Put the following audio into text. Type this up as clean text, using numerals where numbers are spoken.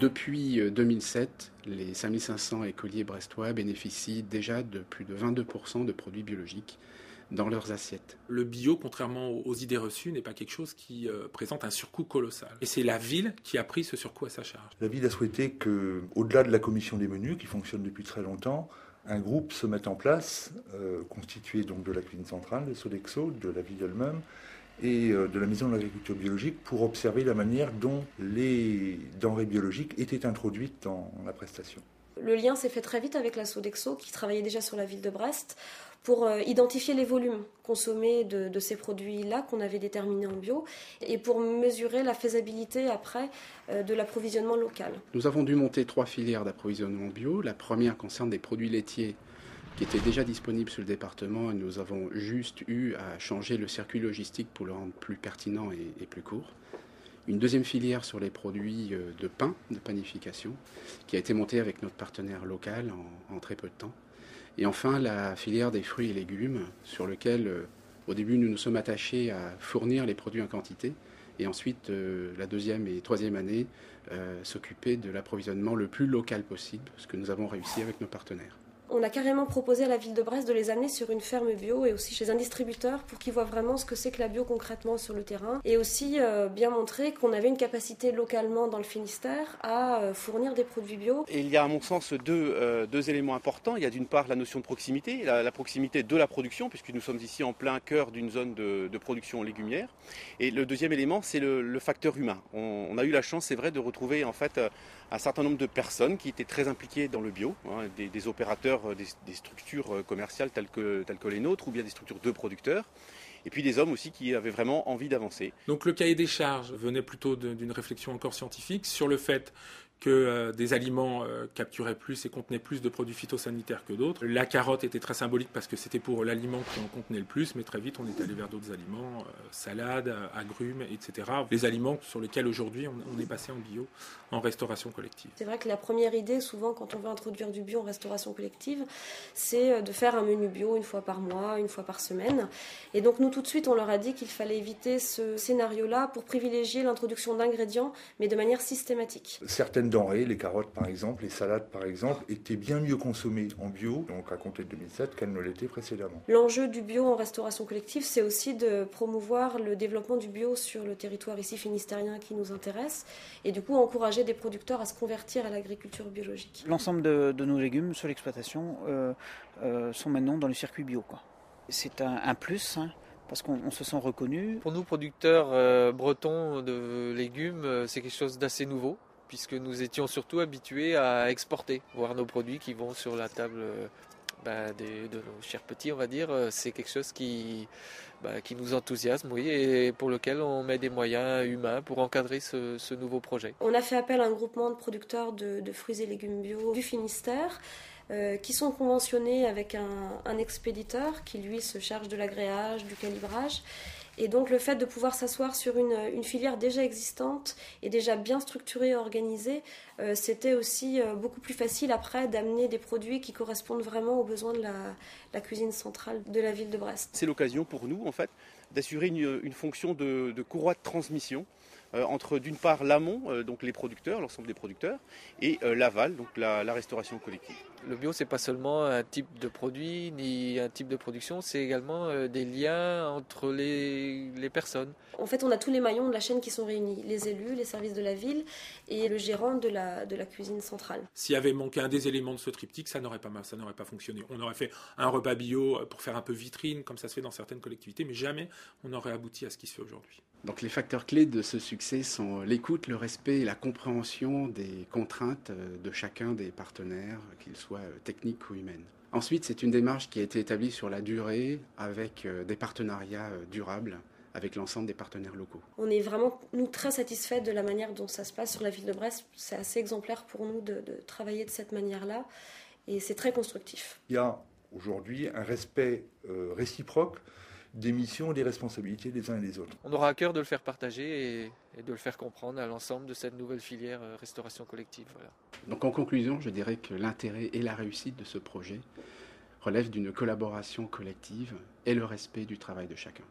Depuis 2007, les 5500 écoliers brestois bénéficient déjà de plus de 22% de produits biologiques dans leurs assiettes. Le bio, contrairement aux idées reçues, n'est pas quelque chose qui présente un surcoût colossal. Et c'est la ville qui a pris ce surcoût à sa charge. La ville a souhaité qu'au-delà de la commission des menus, qui fonctionne depuis très longtemps, un groupe se mette en place, constitué donc de la cuisine centrale, de Sodexo, de la ville elle-même, et de la maison de l'agriculture biologique pour observer la manière dont les denrées biologiques étaient introduites dans la prestation. Le lien s'est fait très vite avec la Sodexo qui travaillait déjà sur la ville de Brest pour identifier les volumes consommés de ces produits-là qu'on avait déterminés en bio et pour mesurer la faisabilité après de l'approvisionnement local. Nous avons dû monter 3 filières d'approvisionnement bio. La première concerne des produits laitiers qui étaient déjà disponibles sur le département et nous avons juste eu à changer le circuit logistique pour le rendre plus pertinent et plus court. Une deuxième filière sur les produits de pain, de panification, qui a été montée avec notre partenaire local en très peu de temps. Et enfin, la filière des fruits et légumes, sur lequel, au début, nous nous sommes attachés à fournir les produits en quantité, et ensuite, la deuxième et troisième année, s'occuper de l'approvisionnement le plus local possible, ce que nous avons réussi avec nos partenaires. On a carrément proposé à la ville de Brest de les amener sur une ferme bio et aussi chez un distributeur pour qu'ils voient vraiment ce que c'est que la bio concrètement sur le terrain et aussi bien montrer qu'on avait une capacité localement dans le Finistère à fournir des produits bio. Et il y a à mon sens deux éléments importants. Il y a d'une part la notion de proximité, la proximité de la production puisque nous sommes ici en plein cœur d'une zone de production légumière. Et le deuxième élément c'est le facteur humain. On a eu la chance, c'est vrai, de retrouver en fait un certain nombre de personnes qui étaient très impliquées dans le bio, des opérateurs, des structures commerciales telles que les nôtres ou bien des structures de producteurs. Et puis des hommes aussi qui avaient vraiment envie d'avancer. Donc le cahier des charges venait plutôt d'une réflexion encore scientifique sur le fait que des aliments capturaient plus et contenaient plus de produits phytosanitaires que d'autres. La carotte était très symbolique parce que c'était pour l'aliment qui en contenait le plus, mais très vite on est allé vers d'autres aliments, salades, agrumes, etc. Les aliments sur lesquels aujourd'hui on est passé en bio, en restauration collective. C'est vrai que la première idée, souvent quand on veut introduire du bio en restauration collective, c'est de faire un menu bio une fois par mois, une fois par semaine. Et donc nous tout de suite on leur a dit qu'il fallait éviter ce scénario-là pour privilégier l'introduction d'ingrédients, mais de manière systématique. Certaines denrées, les carottes par exemple, les salades par exemple, étaient bien mieux consommées en bio, donc à compter de 2007, qu'elles ne l'étaient précédemment. L'enjeu du bio en restauration collective, c'est aussi de promouvoir le développement du bio sur le territoire ici finistérien qui nous intéresse, et du coup encourager des producteurs à se convertir à l'agriculture biologique. L'ensemble de nos légumes sur l'exploitation sont maintenant dans le circuit bio, quoi. C'est un plus, parce qu'on se sent reconnu. Pour nous, producteurs bretons de légumes, c'est quelque chose d'assez nouveau, puisque nous étions surtout habitués à exporter, voir nos produits qui vont sur la table de nos chers petits, on va dire. C'est quelque chose qui nous enthousiasme, oui, et pour lequel on met des moyens humains pour encadrer ce nouveau projet. On a fait appel à un groupement de producteurs de fruits et légumes bio du Finistère, qui sont conventionnés avec un expéditeur qui lui se charge de l'agréage, du calibrage. Et donc le fait de pouvoir s'asseoir sur une filière déjà existante et déjà bien structurée et organisée, c'était aussi beaucoup plus facile après d'amener des produits qui correspondent vraiment aux besoins de la cuisine centrale de la ville de Brest. C'est l'occasion pour nous en fait d'assurer une fonction de courroie de transmission entre d'une part l'amont, donc les producteurs, l'ensemble des producteurs, et l'aval, donc la restauration collective. Le bio, c'est pas seulement un type de produit ni un type de production, c'est également des liens entre les personnes. En fait, on a tous les maillons de la chaîne qui sont réunis, les élus, les services de la ville et le gérant de la cuisine centrale. S'il y avait manqué un des éléments de ce triptyque, ça n'aurait pas fonctionné. On aurait fait un repas bio pour faire un peu vitrine, comme ça se fait dans certaines collectivités, mais jamais on n'aurait abouti à ce qui se fait aujourd'hui. Donc les facteurs clés de ce succès sont l'écoute, le respect et la compréhension des contraintes de chacun des partenaires, qu'ils soient techniques ou humaines. Ensuite, c'est une démarche qui a été établie sur la durée avec des partenariats durables avec l'ensemble des partenaires locaux. On est vraiment, nous, très satisfaits de la manière dont ça se passe sur la ville de Brest. C'est assez exemplaire pour nous de travailler de cette manière-là et c'est très constructif. Il y a aujourd'hui un respect réciproque des missions et des responsabilités des uns et des autres. On aura à cœur de le faire partager et de le faire comprendre à l'ensemble de cette nouvelle filière restauration collective. Voilà. Donc en conclusion, je dirais que l'intérêt et la réussite de ce projet relèvent d'une collaboration collective et le respect du travail de chacun.